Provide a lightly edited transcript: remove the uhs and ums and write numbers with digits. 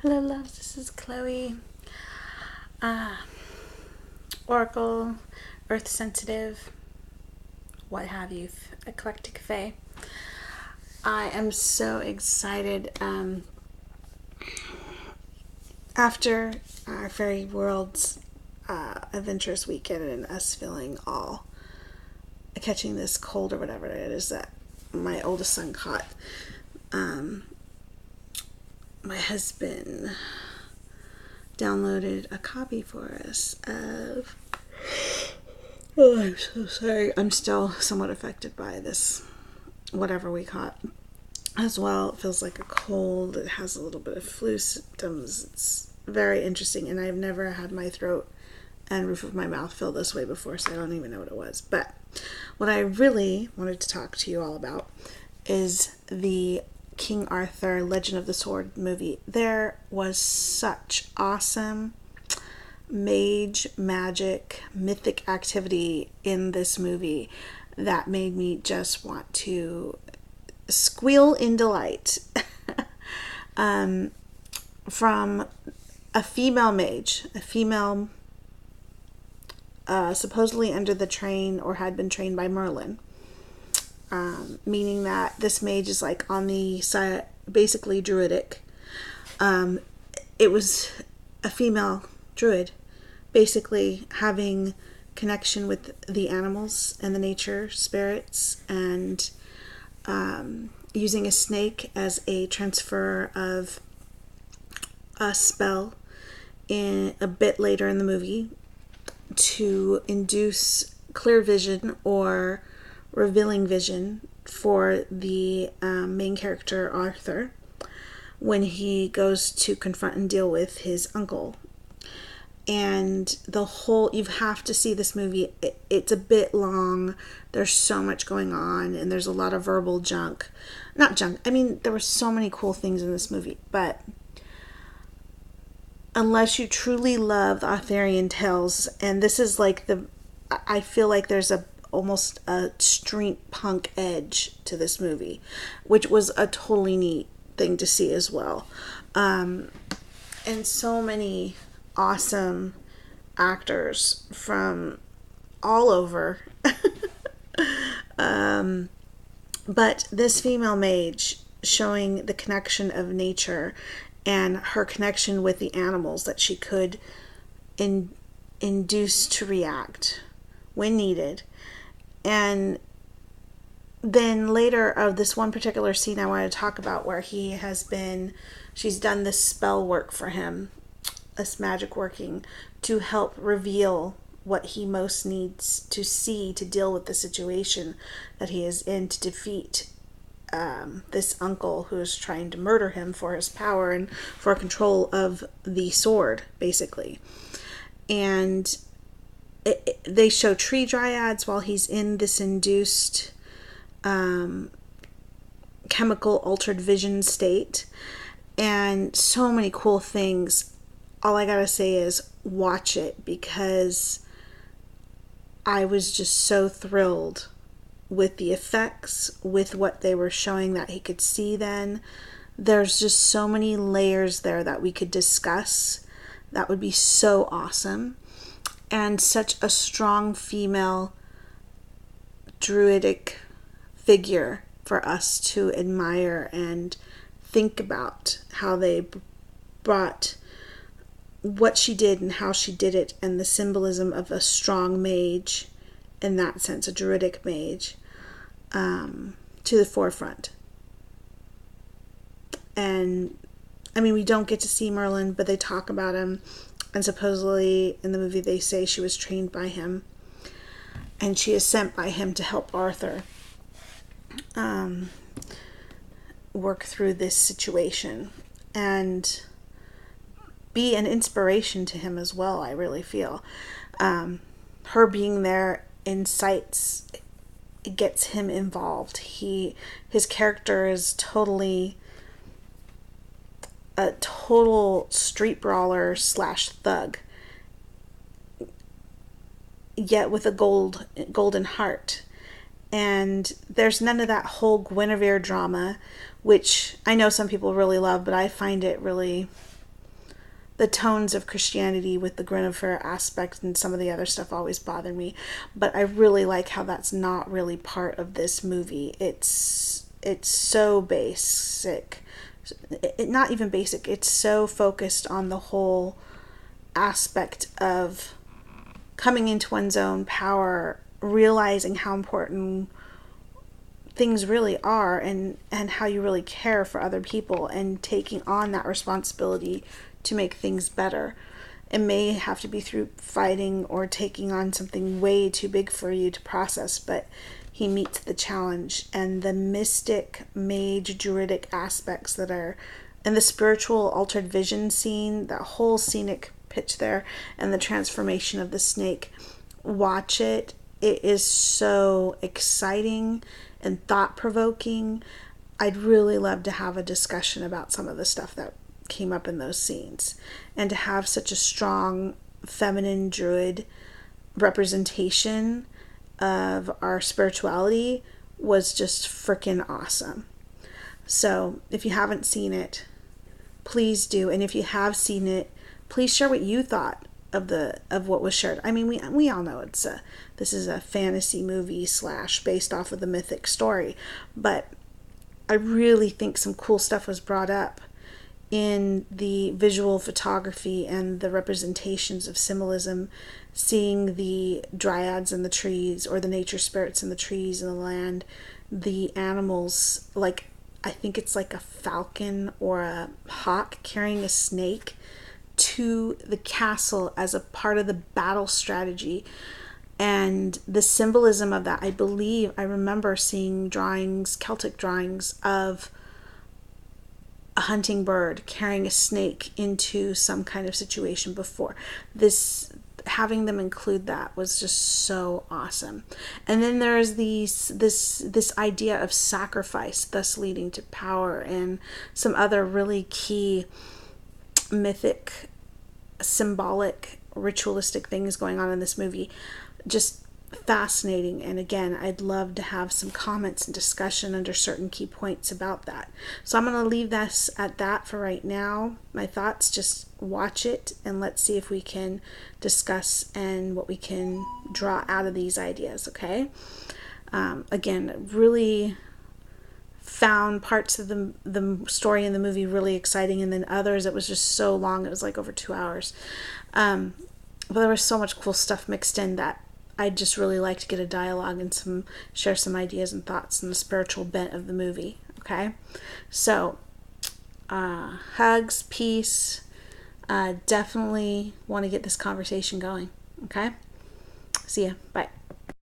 Hello, loves. This is Chloe. Uh, Oracle, Earth Sensitive, what have you, Eclectic Fae. I am so excited. After our Fairy World's adventurous weekend and us feeling all catching this cold or whatever it is that my oldest son caught, my husband downloaded a copy for us of. Oh, I'm so sorry. I'm still somewhat affected by this, whatever we caught as well. It feels like a cold. It has a little bit of flu symptoms. It's very interesting, and I've never had my throat and roof of my mouth feel this way before, so I don't even know what it was. But what I really wanted to talk to you all about is the King Arthur Legend of the Sword movie. There was such awesome mage, magic, mythic activity in this movie that made me just want to squeal in delight. From a female mage, a female supposedly under the train or had been trained by Merlin, meaning that this mage is like on the side, basically druidic. It was a female druid, basically having connection with the animals and the nature spirits, and using a snake as a transfer of a spell in a bit later in the movie to induce clear vision or revealing vision for the main character Arthur when he goes to confront and deal with his uncle. And the whole, you have to see this movie. It's a bit long. There's so much going on, and there's a lot of verbal junk. Not junk. I mean, there were so many cool things in this movie, but unless you truly love the Arthurian tales, and this is like I feel like there's almost a street punk edge to this movie, which was a totally neat thing to see as well. And so many awesome actors from all over. But this female mage showing the connection of nature and her connection with the animals that she could induce to react when needed. And then later of this one particular scene I want to talk about where she's done this spell work for him, this magic working, to help reveal what he most needs to see to deal with the situation that he is in to defeat this uncle who is trying to murder him for his power and for control of the sword, basically. And they show tree dryads while he's in this induced chemical altered vision state, and so many cool things. All I gotta say is watch it, because I was just so thrilled with the effects, with what they were showing that he could see then. There's just so many layers there that we could discuss. That would be so awesome. And such a strong female druidic figure for us to admire and think about how they brought what she did and how she did it, and the symbolism of a strong mage, in that sense, a druidic mage, to the forefront. And I mean, we don't get to see Merlin, but they talk about him, and supposedly in the movie they say she was trained by him, and she is sent by him to help Arthur work through this situation and be an inspiration to him as well. I really feel her being there incites, it gets him involved. His character is totally a total street brawler / thug, yet with a golden heart. And there's none of that whole Guinevere drama, which I know some people really love, but I find it really the tones of Christianity with the Guinevere aspect and some of the other stuff always bothered me. But I really like how that's not really part of this movie. It's so basic. Not even basic. It's so focused on the whole aspect of coming into one's own power, realizing how important things really are, and how you really care for other people, and taking on that responsibility to make things better. It may have to be through fighting or taking on something way too big for you to process, but he meets the challenge. And the mystic, mage, druidic aspects that are in the spiritual altered vision scene, that whole scenic pitch there, and the transformation of the snake, watch it. It is so exciting and thought-provoking. I'd really love to have a discussion about some of the stuff that came up in those scenes, and to have such a strong feminine druid representation of our spirituality was just freaking awesome. So if you haven't seen it, please do. And if you have seen it, please share what you thought of what was shared. I mean, we all know this is a fantasy movie / based off of the mythic story, but I really think some cool stuff was brought up in the visual photography and the representations of symbolism, seeing the dryads in the trees, or the nature spirits in the trees and the land, the animals, like I think it's like a falcon or a hawk carrying a snake to the castle as a part of the battle strategy. And the symbolism of that, I remember seeing drawings, Celtic drawings of a hunting bird carrying a snake into some kind of situation before. Having them include that was just so awesome. And then there's this idea of sacrifice, thus leading to power, and some other really key mythic, symbolic, ritualistic things going on in this movie. Just fascinating. And again, I'd love to have some comments and discussion under certain key points about that. So I'm going to leave this at that for right now. My thoughts, just watch it and let's see if we can discuss and what we can draw out of these ideas, okay? Again, really found parts of the story in the movie really exciting, and then others it was just so long, it was like over 2 hours. But there was so much cool stuff mixed in that I'd just really like to get a dialogue and share some ideas and thoughts and the spiritual bent of the movie. Okay, so hugs, peace. Definitely want to get this conversation going. Okay, see ya. Bye.